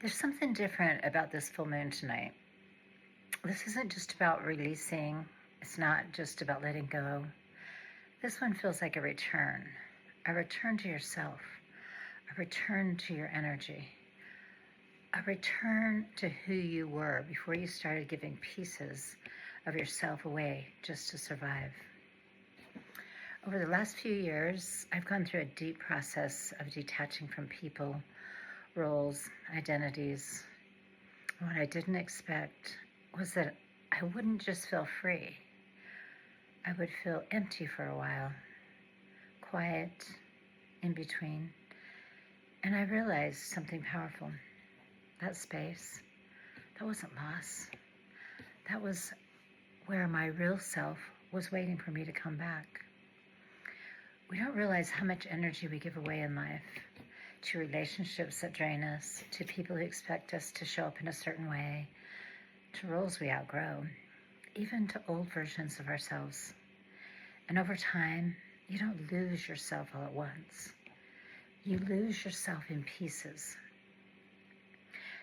There's something different about this full moon tonight. This isn't just about releasing, it's not just about letting go. This one feels like a return to yourself, a return to your energy, a return to who you were before you started giving pieces of yourself away just to survive. Over the last few years, I've gone through a deep process of detaching from people, roles, identities. What I didn't expect was that I wouldn't just feel free. I would feel empty for a while, quiet, in between. And I realized something powerful. That space, that wasn't loss. That was where my real self was waiting for me to come back. We don't realize how much energy we give away in life to relationships that drain us, to people who expect us to show up in a certain way, to roles we outgrow, even to old versions of ourselves. And over time, you don't lose yourself all at once. You lose yourself in pieces.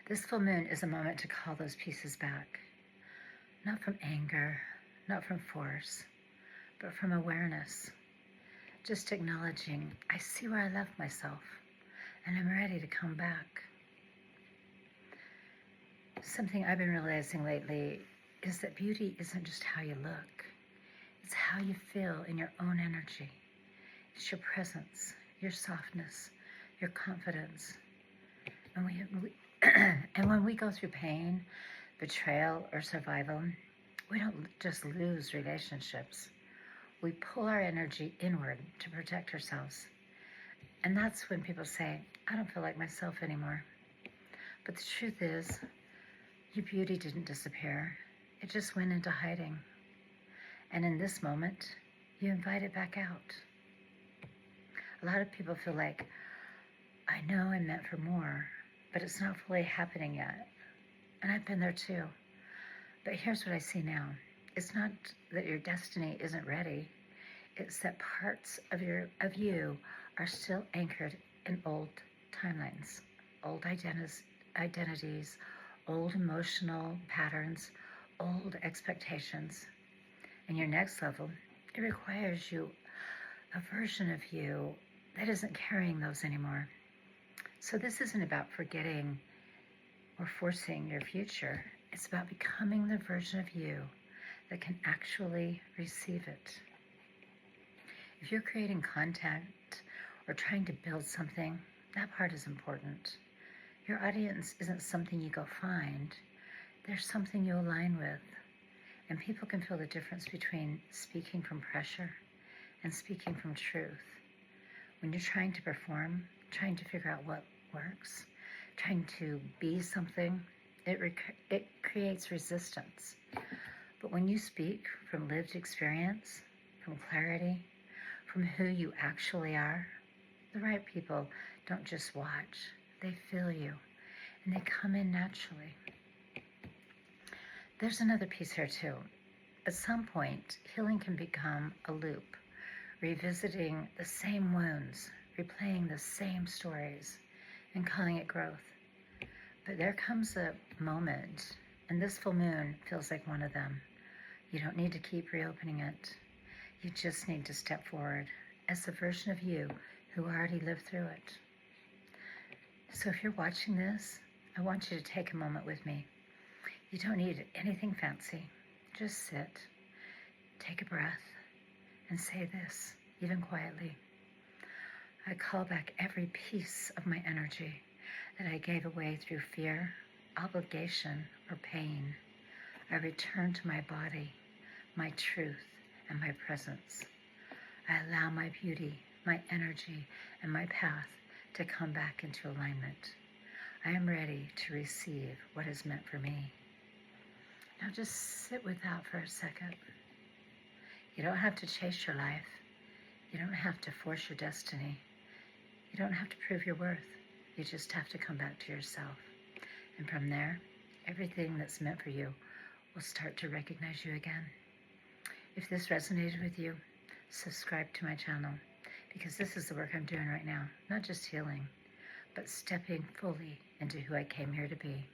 This full moon is a moment to call those pieces back, not from anger, not from force, but from awareness. Just acknowledging, I see where I left myself, and I'm ready to come back. Something I've been realizing lately is that beauty isn't just how you look. It's how you feel in your own energy. It's your presence, your softness, your confidence. And when we go through pain, betrayal, or survival, we don't just lose relationships. We pull our energy inward to protect ourselves. And that's when people say, I don't feel like myself anymore. But the truth is, your beauty didn't disappear. It just went into hiding. And in this moment, you invite it back out. A lot of people feel like, I know I'm meant for more, but it's not fully happening yet. And I've been there too. But here's what I see now. It's not that your destiny isn't ready. It's that parts of you are still anchored in old timelines, old identities, old emotional patterns, old expectations. And your next level, it requires you a version of you that isn't carrying those anymore. So this isn't about forgetting or forcing your future. It's about becoming the version of you that can actually receive it. If you're creating content or trying to build something, that part is important. Your audience isn't something you go find. They're something you align with. And people can feel the difference between speaking from pressure and speaking from truth. When you're trying to perform, trying to figure out what works, trying to be something, it creates resistance. But when you speak from lived experience, from clarity, from who you actually are, the right people don't just watch, they feel you, and they come in naturally. There's another piece here too. At some point, healing can become a loop, revisiting the same wounds, replaying the same stories, and calling it growth. But there comes a moment, and this full moon feels like one of them. You don't need to keep reopening it. You just need to step forward as the version of you who already lived through it. So if you're watching this, I want you to take a moment with me. You don't need anything fancy. Just sit, take a breath, and say this, even quietly. I call back every piece of my energy that I gave away through fear, obligation, or pain. I return to my body, my truth, and my presence. I allow my beauty, my energy, and my path to come back into alignment. I am ready to receive what is meant for me. Now just sit with that for a second. You don't have to chase your life. You don't have to force your destiny. You don't have to prove your worth. You just have to come back to yourself. And from there, everything that's meant for you will start to recognize you again. If this resonated with you, subscribe to my channel, because this is the work I'm doing right now, not just healing, but stepping fully into who I came here to be.